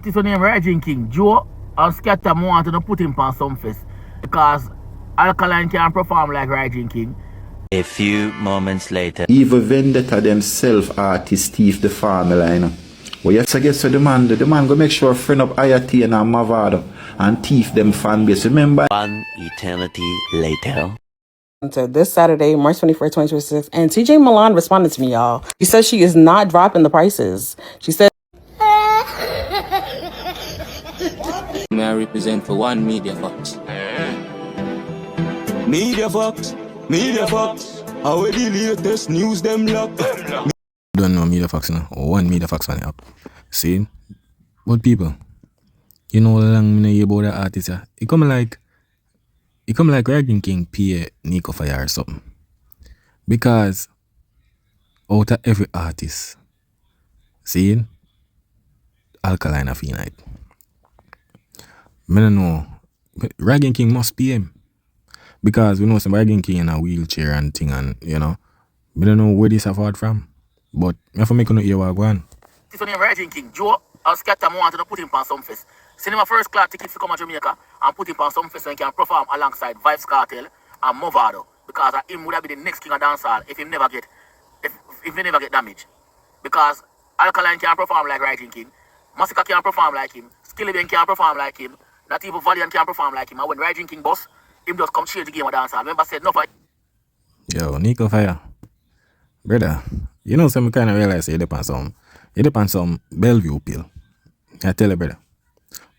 This one name Rygin King. Joe and Scatter wanted to put him on some fest because Alkaline can't perform like Rygin King. A few moments later. Even Vendetta themselves artist thief the formula, you know. Well, yes, I guess so the man go make sure friend up Octane and Mavado and thief them fan base. Remember? One eternity later. So this Saturday, March 21st, 2026, and TJ Milan responded to me, y'all. She says she is not dropping the prices. She said, May I represent for one Media Fox? Media Fox, Media Fox. How the latest news them lock? Don't know Media Fox now. One Media Fox on the app. See? But people, you know how long I hear about the artist. It come like Rygin King pay Nico Fire or something. Because out of every artist, see, Alkaline a finite. I don't know. Rygin King must pay him. Because we know some Rygin King in a wheelchair and thing, and you know, I don't know where this afford from. But I have to make no ear what go on. This one name Rygin King. Joe and Scatter wanted to put him on some fest. Send him a first class tickets to come to Jamaica and put him on some fest so he can perform alongside Vybz Kartel and Mavado. Because him would have been the next king of dancehall if he never get damaged. Because Alkaline can't perform like Rygin King. Massacre can't perform like him. Skillibeng can't perform like him. Not even Valiant can't perform like him. And when Rygin King boss, him just come change the game of dancehall. Remember I said no for Yo, Nico Fire. Brother, you know some kind of realize you depend on some Bellevue pill. I tell you, brother.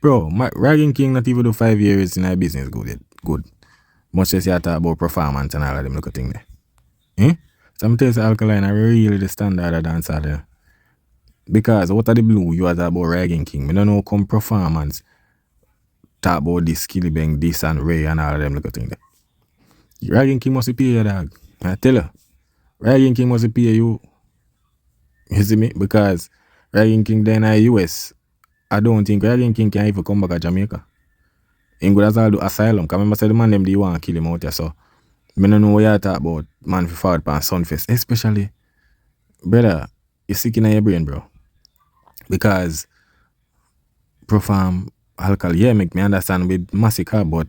Bro, my Rygin King not even do 5 years in our business good. Much as you talk about performance and all of them look at thing there. Some tell you Alkaline are really the standard of dancehall there. Because what are the blue you are talking about Rygin King? I don't know come performance. Talk about this Skillibeng, this and Ray and all of them look at thing there. Rygin King must pay you, dog. I tell you. Rygin King must pay you. You see me? Because Rygin King then in the US, I don't think Rygin King can even come back to Jamaica. He could as well do asylum. Because remember, say the man them they want to kill him out here. So, I don't know what you talk about man for forward pan Sunfest. Especially, brother, you're sick in your brain, bro. Because perform Alkaline, yeah, make me understand with Massacre, but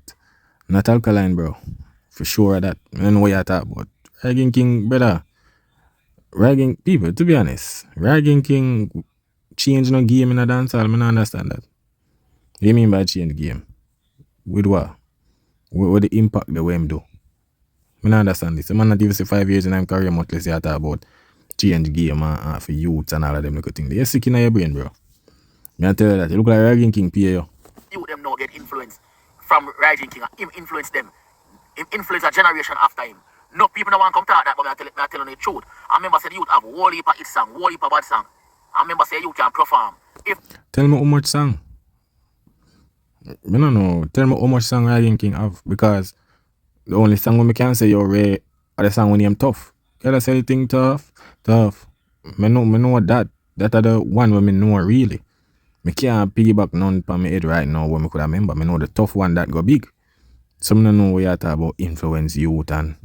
not Alkaline, bro. For sure that. I don't know what you talk about. Rygin King, brother. Rygin, people, to be honest, Rygin King change no game in a dancehall, I don't understand that. What do you mean by change the game? With what? What the impact the way him do? I don't understand this. The man not even say 5 years in his career, much less you talk about change the game for youths and all of them little things. You're sick in your brain, bro. I tell you that. You look like Rygin King pay you. You them now get influence from Rygin King. Him influence them. Him influence a generation after him. No people don't want to come talk that, but I tell you the truth. I remember say the youth have whole heap of hit song, whole heap of bad song. I remember say you can perform. Tell me how much song. I don't know. Tell me how much song Rygin King have. Because the only song when I can say you're Ray are the song when I'm tough. Can I say anything tough? Tough. I know that. That are the one when I know really. I can't piggyback none from my head right now when I could remember. I know the tough one that go big. Some don't know what you talk about influence youth and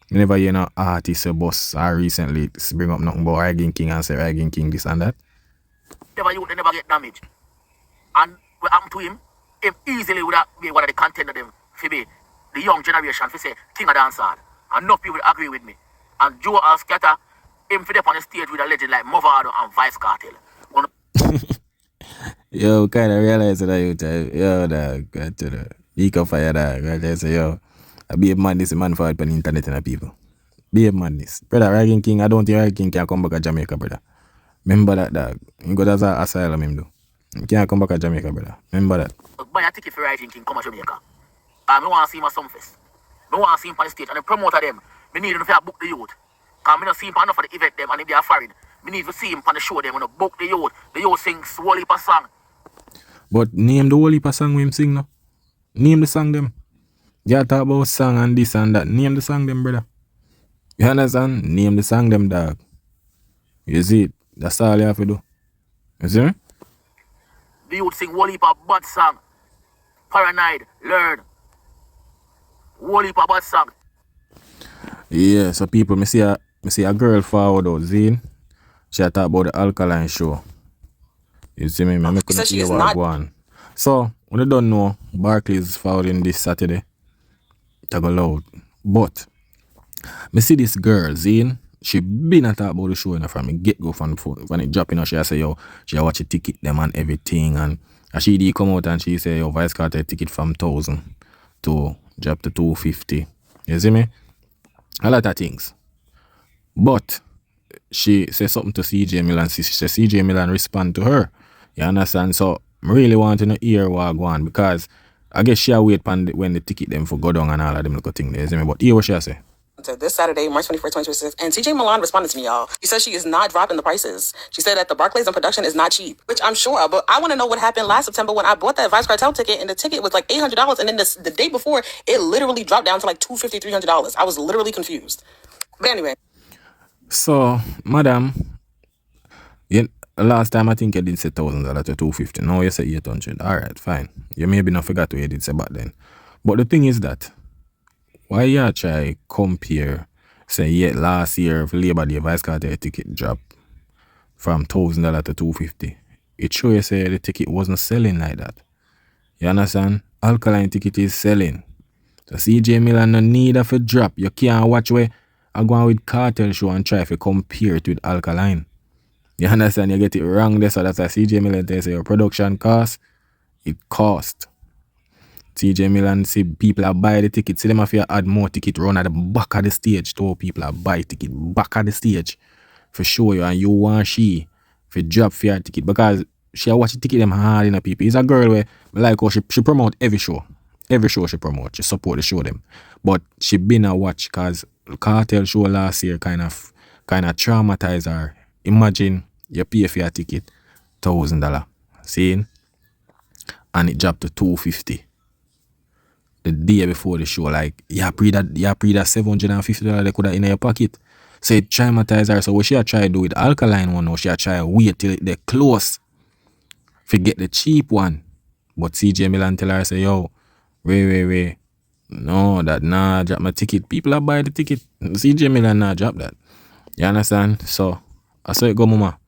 you never hear no artist or boss or recently bring up nothing about Rygin King and say Rygin King this and that. Never youth, they never get damaged. And what happened to him easily would be one of the contender them for be the young generation for say king of dancehall. And enough people agree with me. And Joe and Scatter, him for them on the stage with a legend like Mavado and Vybz Kartel. Yo, kind of realize that you tell yo, dog, got to the Nico Fire, dog. I say, yo, I be a madness, man, for the internet and the people. Be a madness. Brother, Rygin King, I don't think Rygin King can come back to Jamaica, brother. Remember that, dog. He got as an asylum, him, do. He can't come back to Jamaica, brother. Remember that. Buy a ticket for Rygin King, come to Jamaica. I want to see him at Sunfest. I want to see him on the stage and the promoter them. I need him to book the youth. Because I don't see him enough for the event them and if they are foreign. I need to see him on the show them when they book the youth. The youth sings whole heap of song. But name the whole heap of song we him sing now. Name the song them. You talk about song and this and that. Name the song them, brother. You understand? Name the song them, dog. You see it? That's all you have to do. You see me? The youth sing whole heap of bad song. Paranoid, learn. Whole heap of bad song. Yeah, so people, me see a girl forward out, Zine. She talk about the Alkaline show. You see me? I couldn't she hear is what not go on. So, when you don't know, Barclays fouling this Saturday. To go loud. But, me see this girl, Zane, she been a talk about the show, you know, from the get-go from the phone. When it drop, you know, she say, yo, she watch the ticket them and everything. And she did come out and she say, yo, Vybz Kartel ticket from 1,000 to drop to 250. You see me? A lot of things. But, she said something to CJ Milan. She said CJ Milan respond to her. You understand? So, I really want to hear what go on because I guess she wait when the ticket them for go down and all of them little thing there. You see me? But hear what she say. So this Saturday, March 21st, 2026, and TJ Milan responded to me, y'all. She says she is not dropping the prices. She said that the Barclays and production is not cheap, which I'm sure, but I want to know what happened last September when I bought that Vybz Kartel ticket, and the ticket was like $800, and then the day before, it literally dropped down to like $250, $300. I was literally confused. But anyway. So, madam, last time I think you did say $1,000 to 250. Now you say 800. Alright, fine. You maybe not forgot what you did say back then. But the thing is that why you try compare, say, last year for Labor Day, Vybz Kartel ticket drop from $1,000 to 250. It show you say the ticket wasn't selling like that. You understand? Alkaline ticket is selling. So CJ Milan no need of a drop. You can't watch where I go on with Kartel show and try to compare it with Alkaline. You understand? You get it wrong there, so that's why CJ Milan tells you your production cost, it cost. CJ Milan see people are buy the ticket. See them if you add more ticket run at the back of the stage to people are buy ticket back of the stage for show you and you want she for drop for your ticket because she watch the ticket them hard in the people. It's a girl where like how she promote every show. Every show she promote. She support the show them. But she been a watch because Kartel show last year kind of traumatized her. Imagine you pay for your ticket $1,000. See? And it dropped to $250. The day before the show, like you pre that $750 they could have in your pocket. So it traumatized her. So what she try to do with Alkaline one, or she try to wait till they close to get the cheap one. But CJ Milan tell her say, yo, wait. No, that nah drop my ticket. People are buy the ticket. CJ Milan nah drop that. You understand? So I saw it go, mama.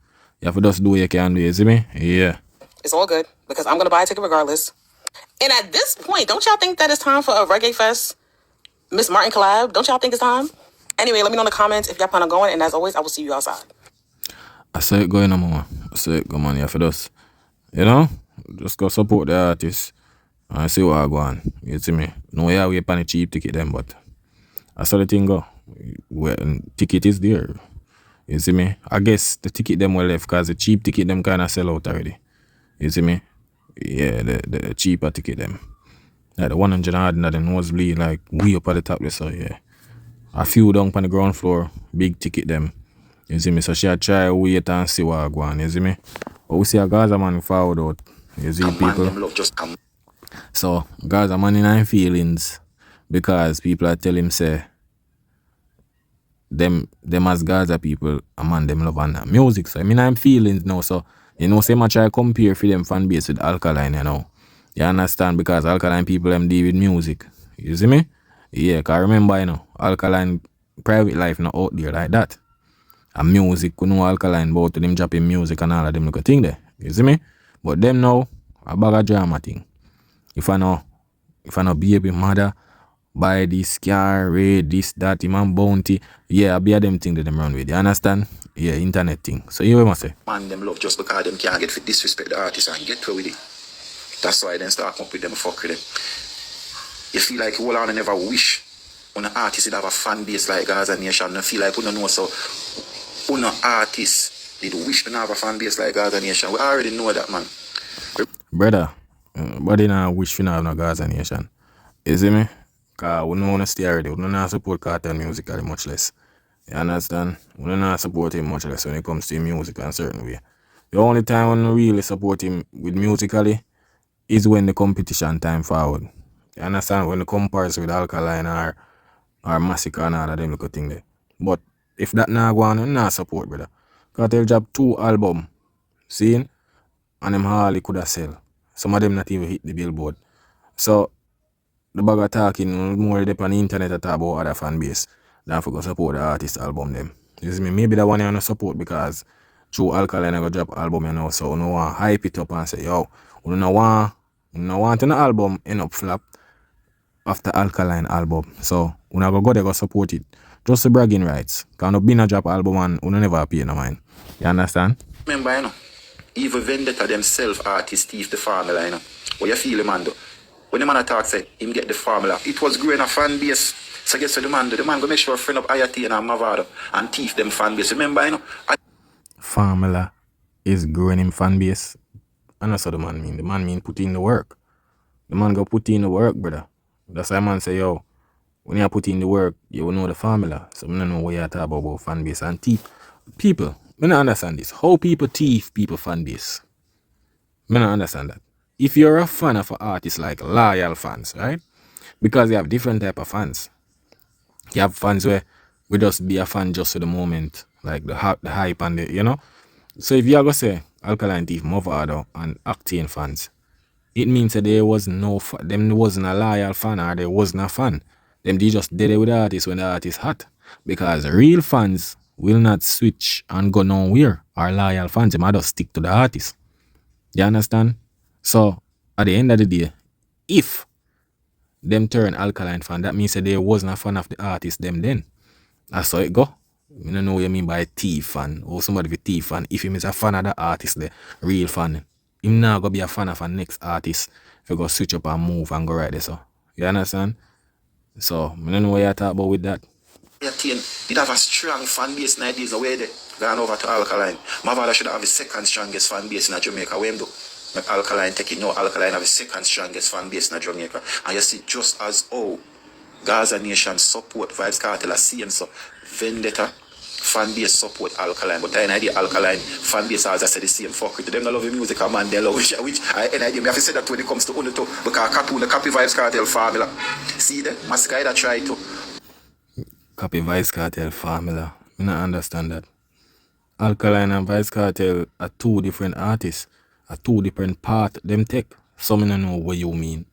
You have to just do what you can do, you see me? Yeah. It's all good because I'm gonna buy a ticket regardless. And at this point, don't y'all think that it's time for a Reggae Fest Miss Martin collab? Don't y'all think it's time? Anyway, let me know in the comments if y'all plan on going. And as always, I will see you outside. I saw it going on, mama. I saw it go, man. You have to just, you know, just go support the artists and see what I go on. You see me? No, yeah, we pay a cheap ticket them, but I saw the thing go. When ticket is there. You see me? I guess the ticket them were left because the cheap ticket them kind of sell out already. You see me? Yeah, the cheaper ticket them. Like the 100 and the nosebleed, like way up at the top there, so yeah. A few down on the ground floor, big ticket them. You see me? So she try wait and see what I go on, you see me? But we see a Gaza man forward out. You see people? So Gaza man in our feelings because people are telling him say them as Gaza people, a man them love and music. So I mean I'm feelings now, so you know, say much I compare for them fan base with Alkaline, you know. You understand? Because Alkaline people them deal with music. You see me? Yeah, cause remember, you know, Alkaline private life not out there like that. And music, you know Alkaline about them dropping music and all of them little thing there. You see me? But them now, a bag of drama thing. If I know baby mother, buy this car, raid this, that, man bounty. Yeah, I be a them thing that them run with. You understand? Yeah, internet thing. So you must say. Man, them love just because them can't get fit disrespect the artist and get away with it. That's why they start come up with them fuck with them. You feel like you all on never wish when an artist would have a fan base like Gaza Nation. You feel like you don't know so when an artist did wish to have a fan base like Gaza Nation. We already know that, man. Brother, but they not wish to have no Gaza Nation. You see me? Because we don't want to stay already. We don't support Kartel musically much less. You understand? We don't support him much less when it comes to music in a certain way. The only time we really support him with musically is when the competition time forward. You understand? When the comparison with Alkaline or Massacre and all of them little thing there. But if that not go on, we not support, brother. Kartel dropped 2 albums. See? And them hardly could have sell. Some of them not even hit the billboard. So the bag of talking more on the internet to talk about other fan base than for go support the artist album them. You see me? Maybe that one you not support because through Alkaline I go drop album, you know, so no want hype it up and say, yo, we no want an album end up flop after Alkaline album. So we go there go support it. Just the bragging rights. Cause no been a drop album and we never pay no mind. You understand? Remember, you know, even Vendetta themselves artist thief the formula, you know. What you feel, man, though? When the man talk say him get the formula, it was growing a fan base. So guess what the man do? The man go make sure friend up IAT and Mavado and thief them fan base. Remember, you know, Formula is growing him fan base. And that's what the man mean. The man mean put in the work. The man go put in the work, brother. That's why man say, yo, when you put in the work, you will know the formula. So I don't know what you talk about fan base and thief. People, I don't understand this. How people thief people fan base? I don't understand that. If you're a fan of an artist like loyal fans, right? Because you have different type of fans. You have fans where we just be a fan just for the moment, like the hype and the, you know. So if you are gonna say Alkaline thief, Mavado and Octane fans, it means that there was them wasn't a loyal fan or there wasn't a fan. Them they just did it with the artist when the artist hot. Because real fans will not switch and go nowhere. Or loyal fans, they might just stick to the artist. You understand? So at the end of the day, if them turn Alkaline fan, that means that they wasn't a fan of the artist them then. That's how it go. I don't know what you mean by thief fan or somebody with thief fan. If him is a fan of the artist, the real fan, him now go be a fan of a next artist if you go switch up and move and go right there. So you understand? So I don't know what you talk about with that. IAT did have a strong fan base in the days away there. Gone over to Alkaline. Mavado should have the second strongest fan base in Jamaica. Where him do? Make Alkaline take it. No, Alkaline have the second strongest fan base in Jamaica. And you see just as Gaza Nation support Vybz Kartel as same so Vendetta fan base support Alkaline. But I idea Alkaline fan base as I said the same fuck with them. They love the music and man they love which I idea me have to say that when it comes to Unuto because copy Vybz Kartel formula. See the Masquerade try to copy Vybz Kartel formula. I don't understand that. Alkaline and Vybz Kartel are two different artists. Are two different paths them take. Some don't know what you mean.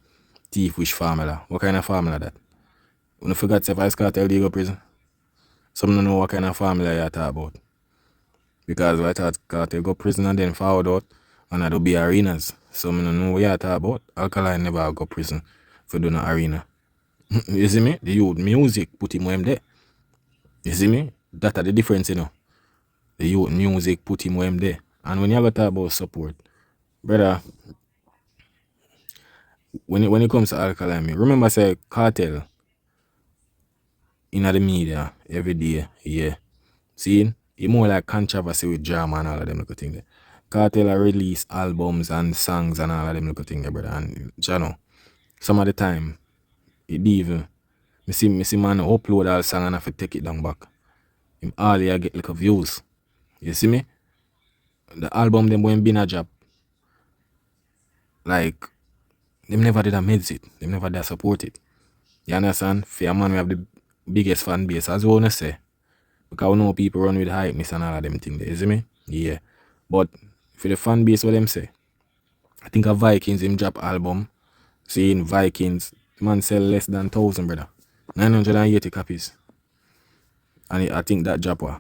Thief which formula. What kind of formula that? When you forgot to Vybz Kartel they go prison. Some don't know what kind of formula you talk about. Because I thought Kartel go prison and then forward out and there'll be arenas. Some don't know what you talk about. Alkaline never go prison for doing an arena. You see me? The youth music put him where him there. You see me? That's the difference, you know. The youth music put him where him there. And when you go talk about support, brother, when it comes to Alkaline, remember say Kartel in the media every day, yeah. See, it's more like controversy with drama and all of them little things there. Kartel release albums and songs and all of them little things there, brother. And you know, some of the time, it even me see man upload all song and have to take it down back. Him all here get like views. You see me? The album them when been a job. Like them never did a meds it. Them never did support it. You understand? For a man we have the biggest fan base as we wanna say. Because we know people run with hypeness and all of them things there, you see me? Yeah. But for the fan base what them say, I think a Vikings him drop album. Seeing Vikings, the man sell less than 1,000 brother. 980 copies. And I think that drop was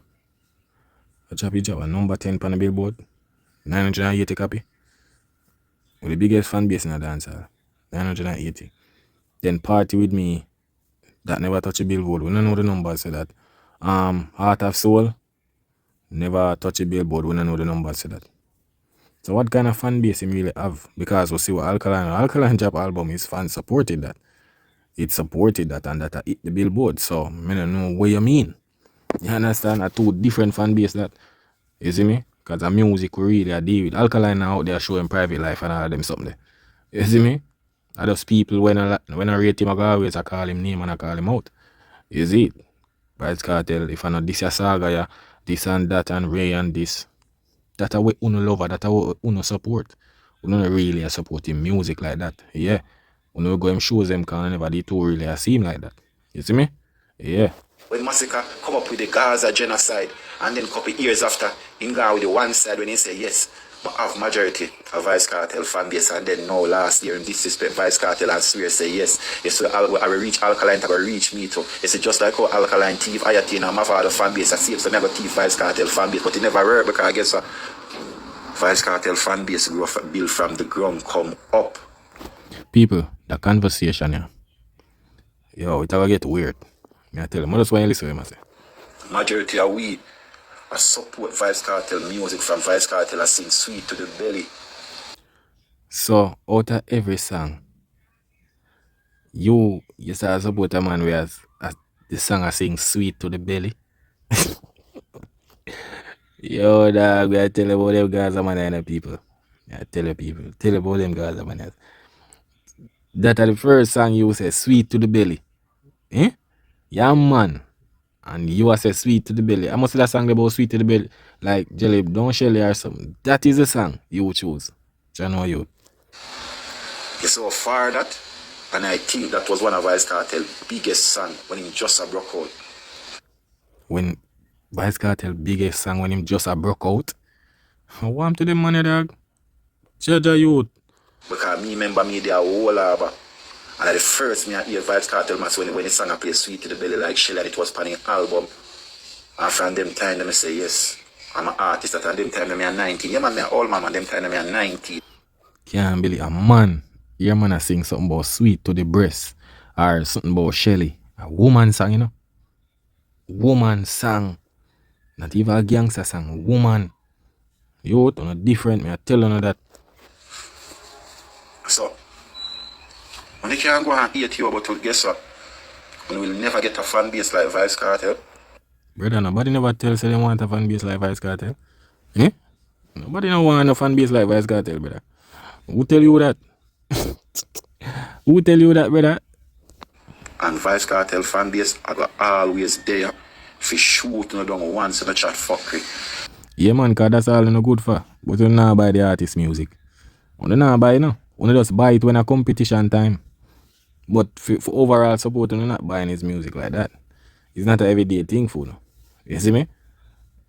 number 10 on the billboard. 980 copy. With the biggest fan base in the dancehall. 980. Then Party With Me, that never touch a billboard. We don't know the numbers so that. Heart of Soul, never touch a billboard. We don't know the numbers so that. So what kind of fan base him really have? Because we see what Alkaline drop album, his fans supported that. It supported that and that hit the billboard. So I don't know what you mean. You understand? Are two different fan base that. You see me? Because the music we really deal with. Alkaline out there showing private life and all of them something there. You see me? I just people when I rate him I go always I call him name and I call him out. You see it? Vybz Kartel, if I know this saga yeah, this and that and Ray and this. That's a way uno lover, that's a way uno support. Uno really support him music like that. Yeah. Uno go him shows them can never the two really see him like that. You see me? Yeah. When Massacre come up with the Gaza genocide and then a couple years after, him go with the one side when he say yes, But have majority of Vybz Kartel fan base, and then now last year in disrespect Vybz Kartel and swear say yes, I will reach Alkaline, I will reach me too. It's just like how Alkaline thief Ayatin and Mavado fan base, I see so never thief Vybz Kartel fan base, but it never work because I guess Vybz Kartel fan base grew built from the ground come up. People, the conversation here. Yo, it will get weird. I tell them, that's why I listen to him, I say. Majority of we I support Vybz Kartel music from Vybz Kartel. I sing Sweet to the Belly. So, out of every song, you say I support a man who has the song I sing Sweet to the Belly. Yo, dog, I tell you about them guys, man, people. I tell you people, tell you about them guys, man. That are the first song you say Sweet to the Belly. Eh? Yeah, man. And you say Sweet to the Belly. I must say that song about Sweet to the Belly. Like Jelly, Don't Shelly or something. That is the song you choose. Do you know you? It's so far that, and I think that was one of Vybz Kartel's biggest song when he just broke out. When Vybz Kartel biggest song when him just broke out. I want to the money, dog. Judge youth. Because me remember me there whole over. And the first me I hear Vybz Kartel match when the song I play Sweet to the Belly like Shelly, and it was on the album. And from them time them say yes, I'm an artist. At them time them I 19. Yeah man, me old man, and them time them I 19. Can't believe a man. Your man a sing something about Sweet to the breast. Or something about Shelly. A woman song, you know. Woman song. Not even a gangster song. Woman. Youth on a different, me I tell you that. So when they can't go and hate you, but guess what? We will never get a fan base like Vybz Kartel. Brother, nobody never tells you they want a fan base like Vybz Kartel. Eh? Nobody no want a fan base like Vybz Kartel, brother. Who tell you that? Who tell you that, brother? And Vybz Kartel fan base, I got always there. If you shoot no down once in the chat fuckery. Yeah man, cause that's all you no good for. But you not buy the artist music. You not buy no. You just buy it when a competition time. But for overall support, you're not buying his music like that. It's not an everyday thing for you. You see me?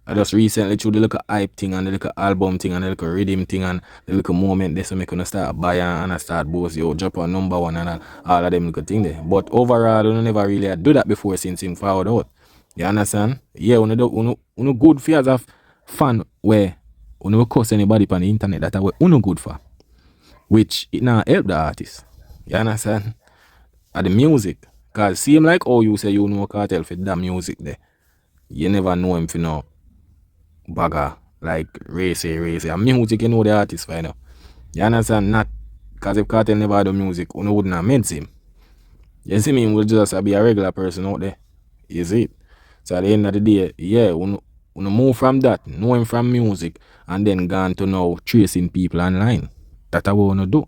I just recently threw the little hype thing and the little album thing and the little rhythm thing and the little moment there so me can start buying and I start boast, yo, drop on #1 and all of them little thing there. But overall, you never really do that before since him forward out. You understand? Yeah, you good for as a fan where you don't cuss anybody on the internet that way you good for. Which it now help the artist. You understand? At the music. Cause seem like oh you say you know Kartel for that music there. You never know him for no bagger like racy. And music you know the artist for now. You understand? Not cause if Kartel never do music, you wouldn't have meant him. You see me, he will just be a regular person out there. You see it? So at the end of the day, yeah, you move from that, know him from music, and then gone to now tracing people online. That's what we want to do.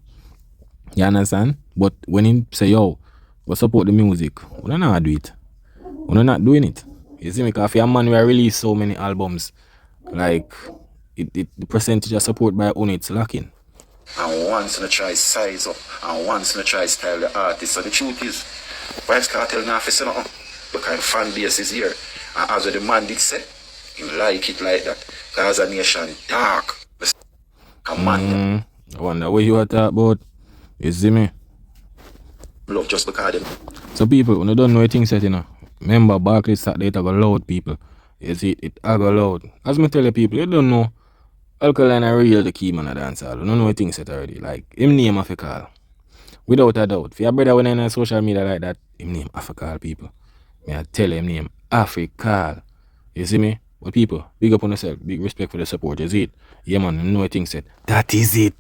You understand? But when he say, yo, we support the music, we don't do it. We're not doing it. You see me? Because if you're a man, we release so many albums, like, the percentage of support by own it's lacking. And once in a try size up, and once in a try style the artist. So the truth is, Vybz Kartel not for say nothing. Because fan base is here. And as the man did say, he like it like that. Because a nation dark. A man. I wonder what you are talking about. You see me? Love just because them. So people, when you don't know a thing set, you know, remember Barclays Saturday it go loud people. You see it go loud. As me tell you people, you don't know Alkaline are real the key man of dancehall. You don't know a thing set already. Like him name have to call. Without a doubt. For your brother when on social media like that, him name have to call people. Me I tell him name Africa. You see me? But people, big up on yourself, big respect for the support, you see it? Yeah man, you know a thing set. That is it.